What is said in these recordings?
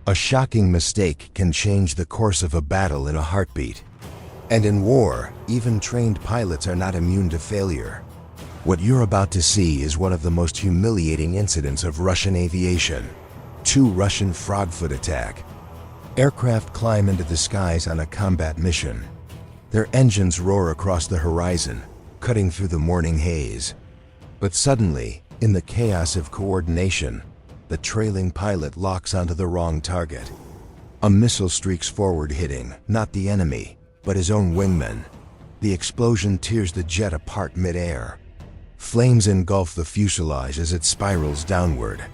A shocking mistake can change the course of a battle in a heartbeat. And in war, even trained pilots are not immune to failure. What you're about to see is one of the most humiliating incidents of Russian aviation. 2 Russian Frogfoot attack. Aircraft climb into the skies on a combat mission. Their engines roar across the horizon, cutting through the morning haze. But suddenly, in the chaos of coordination, the trailing pilot locks onto the wrong target. A missile streaks forward, hitting not the enemy, but his own wingman. The explosion tears the jet apart mid-air. Flames engulf the fuselage as it spirals downward.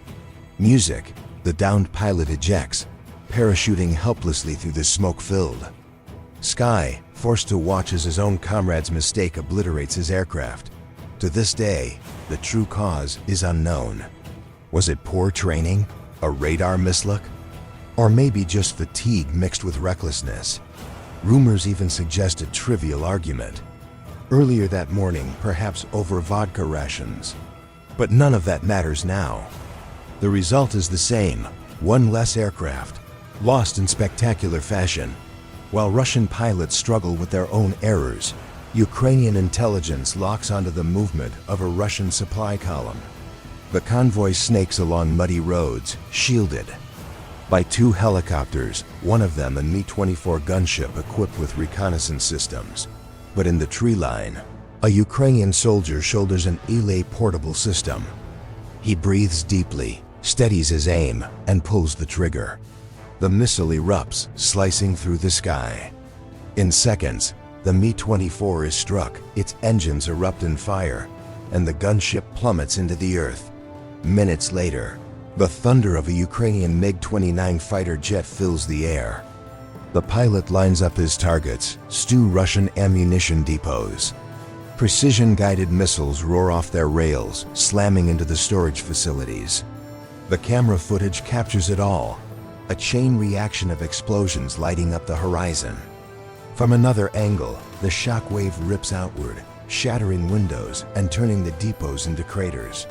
Music, the downed pilot ejects, parachuting helplessly through the smoke-filled sky, forced to watch as his own comrade's mistake obliterates his aircraft. To this day, the true cause is unknown. Was it poor training? A radar mislook? Or maybe just fatigue mixed with recklessness? Rumors even suggest a trivial argument. Earlier that morning, perhaps over vodka rations. But none of that matters now. The result is the same: 1 less aircraft, lost in spectacular fashion. While Russian pilots struggle with their own errors, Ukrainian intelligence locks onto the movement of a Russian supply column. The convoy snakes along muddy roads, shielded by 2 helicopters, one of them a Mi-24 gunship equipped with reconnaissance systems. But in the tree line, a Ukrainian soldier shoulders an Elay portable system. He breathes deeply, steadies his aim, and pulls the trigger. The missile erupts, slicing through the sky. In seconds, the Mi-24 is struck, its engines erupt in fire, and the gunship plummets into the earth. Minutes later, the thunder of a Ukrainian MiG-29 fighter jet fills the air. The pilot lines up his targets, 2 Russian ammunition depots. Precision-guided missiles roar off their rails, slamming into the storage facilities. The camera footage captures it all, a chain reaction of explosions lighting up the horizon. From another angle, the shockwave rips outward, shattering windows and turning the depots into craters.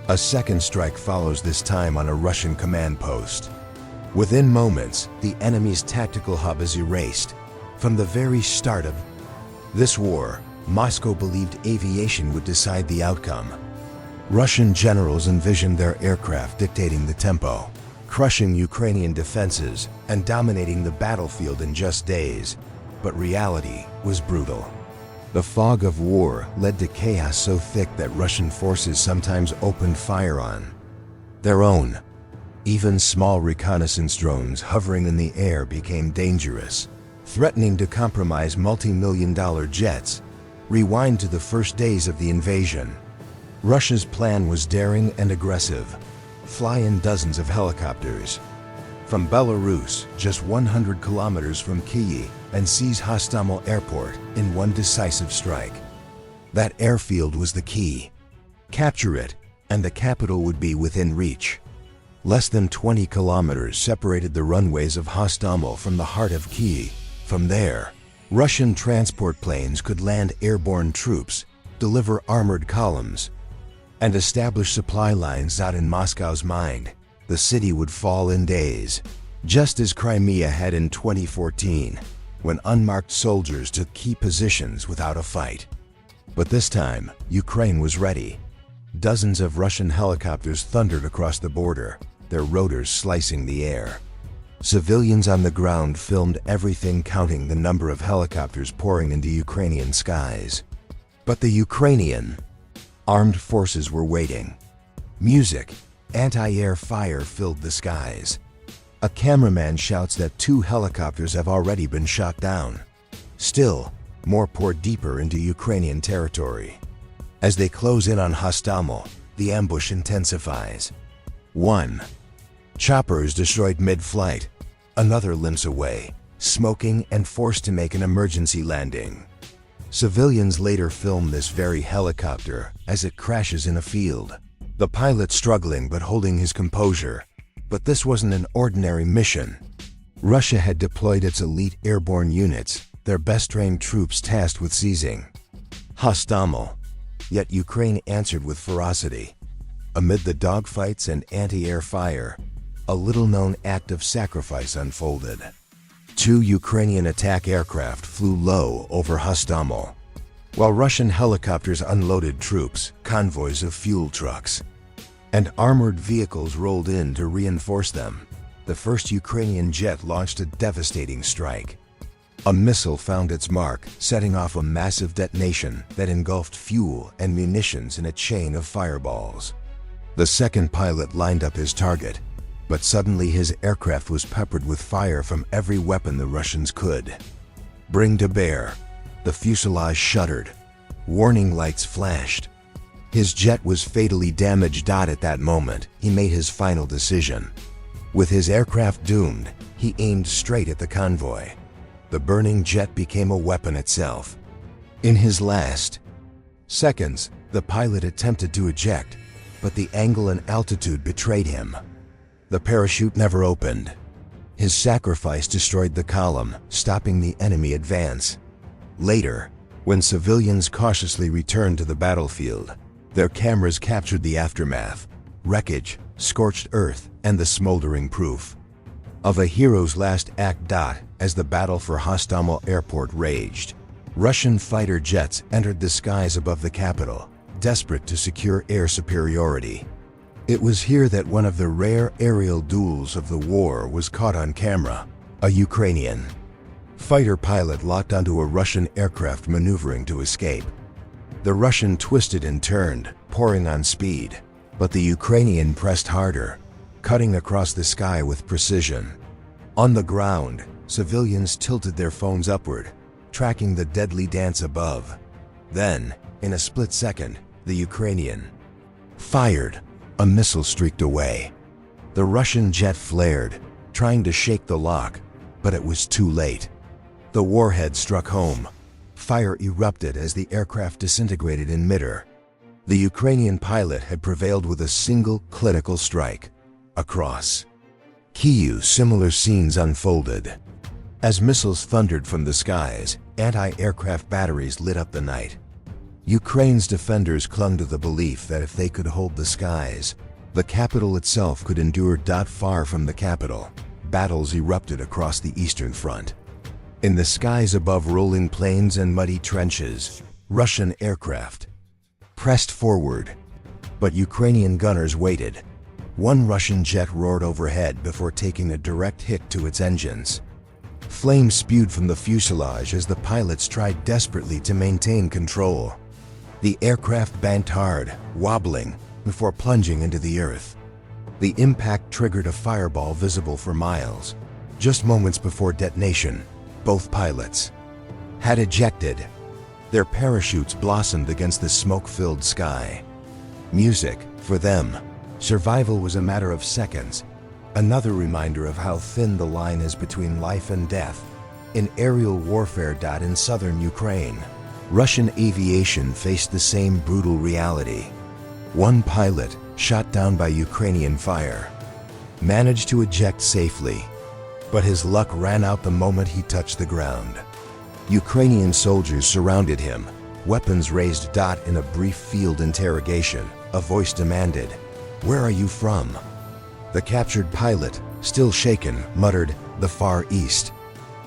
A second strike follows, this time on a Russian command post. Within moments, the enemy's tactical hub is erased. From the very start of this war, Moscow believed aviation would decide the outcome. Russian generals envisioned their aircraft dictating the tempo, crushing Ukrainian defenses and dominating the battlefield in just days. But reality was brutal. The fog of war led to chaos so thick that Russian forces sometimes opened fire on their own. Even small reconnaissance drones hovering in the air became dangerous, threatening to compromise multi-million-dollar jets. Rewind to the first days of the invasion. Russia's plan was daring and aggressive. Fly in dozens of helicopters from Belarus, just 100 kilometers from Kyiv, and seize Hostomel Airport in one decisive strike. That airfield was the key. Capture it, and the capital would be within reach. Less than 20 kilometers separated the runways of Hostomel from the heart of Kyiv. From there, Russian transport planes could land airborne troops, deliver armored columns, and establish supply lines. Out in Moscow's mind, the city would fall in days, just as Crimea had in 2014, when unmarked soldiers took key positions without a fight. But this time, Ukraine was ready. Dozens of Russian helicopters thundered across the border, their rotors slicing the air. Civilians on the ground filmed everything, counting the number of helicopters pouring into Ukrainian skies. But the Ukrainian armed forces were waiting. Music, anti-air fire filled the skies. A cameraman shouts that 2 helicopters have already been shot down. Still, more pour deeper into Ukrainian territory. As they close in on Hostomel, the ambush intensifies. 1 chopper is destroyed mid-flight. Another limps away, smoking and forced to make an emergency landing. Civilians later film this very helicopter as it crashes in a field. The pilot struggling but holding his composure. But this wasn't an ordinary mission. Russia had deployed its elite airborne units, their best-trained troops tasked with seizing Hostomel. Yet Ukraine answered with ferocity. Amid the dogfights and anti-air fire, a little-known act of sacrifice unfolded. Two Ukrainian attack aircraft flew low over Hostomel, while Russian helicopters unloaded troops, convoys of fuel trucks, and armored vehicles rolled in to reinforce them. The first Ukrainian jet launched a devastating strike. A missile found its mark, setting off a massive detonation that engulfed fuel and munitions in a chain of fireballs. The second pilot lined up his target, but suddenly his aircraft was peppered with fire from every weapon the Russians could bring to bear. The fuselage shuddered. Warning lights flashed. His jet was fatally damaged. At that moment, he made his final decision. With his aircraft doomed, he aimed straight at the convoy. The burning jet became a weapon itself. In his last seconds, the pilot attempted to eject, but the angle and altitude betrayed him. The parachute never opened. His sacrifice destroyed the column, stopping the enemy advance. Later, when civilians cautiously returned to the battlefield, their cameras captured the aftermath: wreckage, scorched earth, and the smoldering proof of a hero's last act. As the battle for Hostomel Airport raged, Russian fighter jets entered the skies above the capital, desperate to secure air superiority. It was here that one of the rare aerial duels of the war was caught on camera. A Ukrainian fighter pilot locked onto a Russian aircraft maneuvering to escape. The Russian twisted and turned, pouring on speed, but the Ukrainian pressed harder, cutting across the sky with precision. On the ground, civilians tilted their phones upward, tracking the deadly dance above. Then, in a split second, the Ukrainian fired. A missile streaked away. The Russian jet flared, trying to shake the lock, but it was too late. The warhead struck home. Fire erupted as the aircraft disintegrated in midair. The Ukrainian pilot had prevailed with a single clinical strike. Across Kyiv, similar scenes unfolded. As missiles thundered from the skies, anti-aircraft batteries lit up the night. Ukraine's defenders clung to the belief that if they could hold the skies, the capital itself could endure. Far from the capital, battles erupted across the Eastern Front. In the skies above rolling plains and muddy trenches, Russian aircraft pressed forward, but Ukrainian gunners waited. One Russian jet roared overhead before taking a direct hit to its engines. Flames spewed from the fuselage as the pilots tried desperately to maintain control. The aircraft banked hard, wobbling, before plunging into the earth. The impact triggered a fireball visible for miles. Just moments before detonation, both pilots had ejected. Their parachutes blossomed against the smoke-filled sky. Music, for them, survival was a matter of seconds. Another reminder of how thin the line is between life and death. In aerial warfare. In southern Ukraine, Russian aviation faced the same brutal reality. One pilot, shot down by Ukrainian fire, managed to eject safely, but his luck ran out the moment he touched the ground. Ukrainian soldiers surrounded him, weapons raised. In a brief field interrogation, a voice demanded, "Where are you from?" The captured pilot, still shaken, muttered, "The Far East."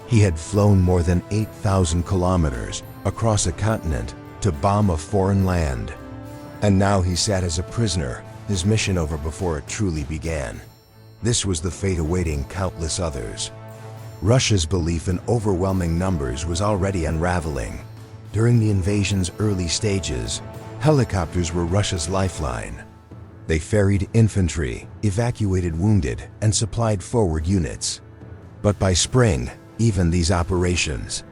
He had flown more than 8,000 kilometers across a continent to bomb a foreign land. And now he sat as a prisoner, his mission over before it truly began. This was the fate awaiting countless others. Russia's belief in overwhelming numbers was already unraveling. During the invasion's early stages, helicopters were Russia's lifeline. They ferried infantry, evacuated wounded, and supplied forward units. But by spring, even these operations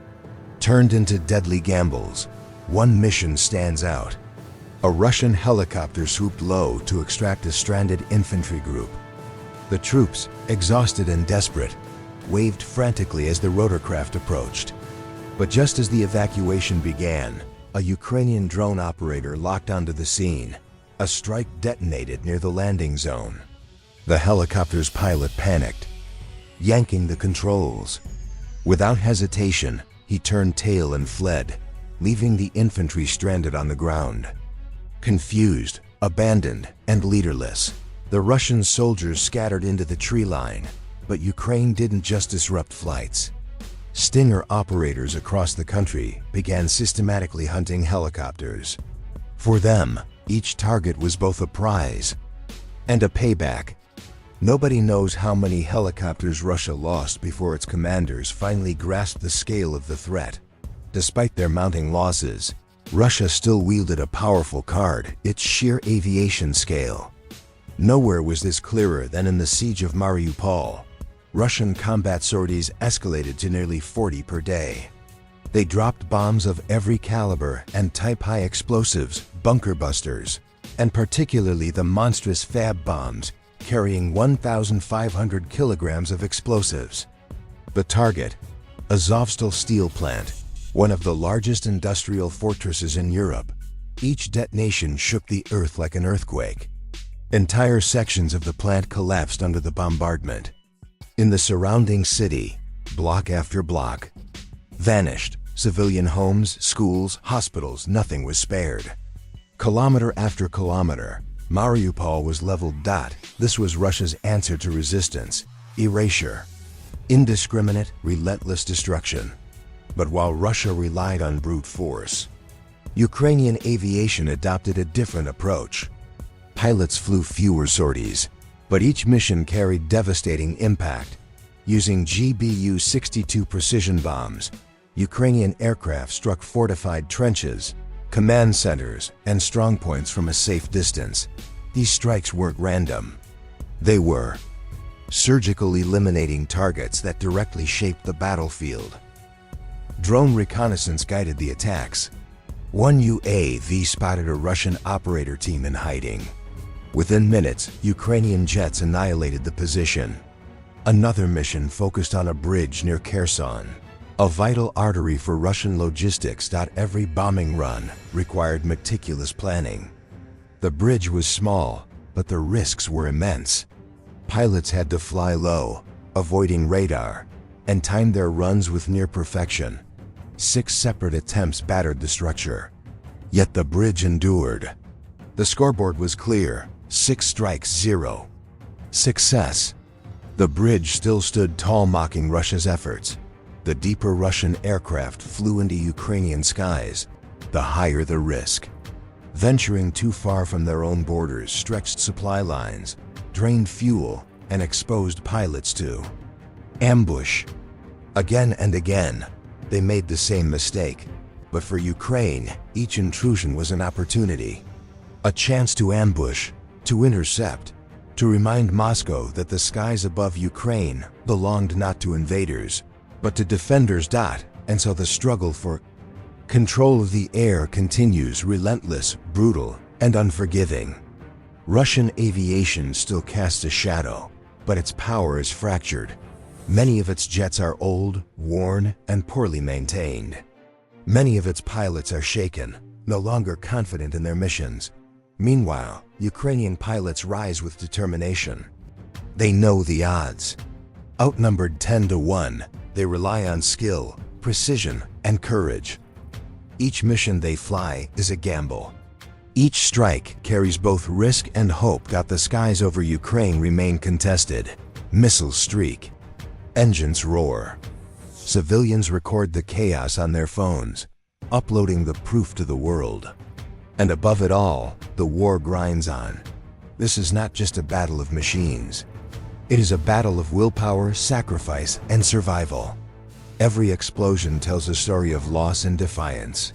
turned into deadly gambles. One mission stands out. A Russian helicopter swooped low to extract a stranded infantry group. The troops, exhausted and desperate, waved frantically as the rotorcraft approached. But just as the evacuation began, a Ukrainian drone operator locked onto the scene. A strike detonated near the landing zone. The helicopter's pilot panicked, yanking the controls. Without hesitation, he turned tail and fled, leaving the infantry stranded on the ground. Confused, abandoned, and leaderless, The Russian soldiers scattered into the tree line, but Ukraine didn't just disrupt flights. Stinger operators across the country began systematically hunting helicopters. For them, each target was both a prize and a payback. Nobody knows how many helicopters Russia lost before its commanders finally grasped the scale of the threat. Despite their mounting losses, Russia still wielded a powerful card: its sheer aviation scale. Nowhere was this clearer than in the siege of Mariupol. Russian combat sorties escalated to nearly 40 per day. They dropped bombs of every caliber and type, high explosives, bunker busters, and particularly the monstrous FAB bombs, carrying 1,500 kilograms of explosives. The target, Azovstal steel plant, one of the largest industrial fortresses in Europe. Each detonation shook the earth like an earthquake. Entire sections of the plant collapsed under the bombardment. In the surrounding city, block after block vanished. Civilian homes, schools, hospitals, nothing was spared. Kilometer after kilometer, Mariupol was leveled. This was Russia's answer to resistance: erasure. Indiscriminate, relentless destruction. But while Russia relied on brute force, Ukrainian aviation adopted a different approach. Pilots flew fewer sorties, but each mission carried devastating impact. Using GBU-62 precision bombs, Ukrainian aircraft struck fortified trenches, command centers, and strongpoints from a safe distance. These strikes weren't random. They were surgical, eliminating targets that directly shaped the battlefield. Drone reconnaissance guided the attacks. One UAV spotted a Russian operator team in hiding. Within minutes, Ukrainian jets annihilated the position. Another mission focused on a bridge near Kherson, a vital artery for Russian logistics. Every bombing run required meticulous planning. The bridge was small, but the risks were immense. Pilots had to fly low, avoiding radar, and time their runs with near perfection. 6 separate attempts battered the structure. Yet the bridge endured. The scoreboard was clear: 6 strikes, 0 success. The bridge still stood tall, mocking Russia's efforts. The deeper Russian aircraft flew into Ukrainian skies, the higher the risk. Venturing too far from their own borders stretched supply lines, drained fuel, and exposed pilots to ambush. Again and again, they made the same mistake. But for Ukraine, each intrusion was an opportunity. A chance to ambush, to intercept, to remind Moscow that the skies above Ukraine belonged not to invaders, but to defenders. And so the struggle for control of the air continues, relentless, brutal, and unforgiving. Russian aviation still casts a shadow, but its power is fractured. Many of its jets are old, worn, and poorly maintained. Many of its pilots are shaken, no longer confident in their missions. Meanwhile, Ukrainian pilots rise with determination. They know the odds. Outnumbered 10-1, they rely on skill, precision, and courage. Each mission they fly is a gamble. Each strike carries both risk and hope. The skies over Ukraine remain contested. Missiles streak. Engines roar. Civilians record the chaos on their phones, uploading the proof to the world. And above it all, the war grinds on. This is not just a battle of machines. It is a battle of willpower, sacrifice, and survival. Every explosion tells a story of loss and defiance.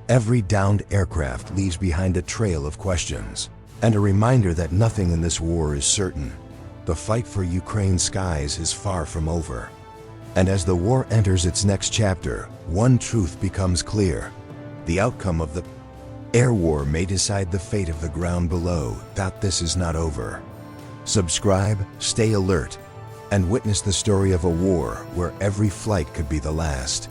Every downed aircraft leaves behind a trail of questions, and a reminder that nothing in this war is certain. The fight for Ukraine's skies is far from over. And as the war enters its next chapter, one truth becomes clear. The outcome of the air war may decide the fate of the ground below. This is not over. Subscribe, stay alert, and witness the story of a war where every flight could be the last.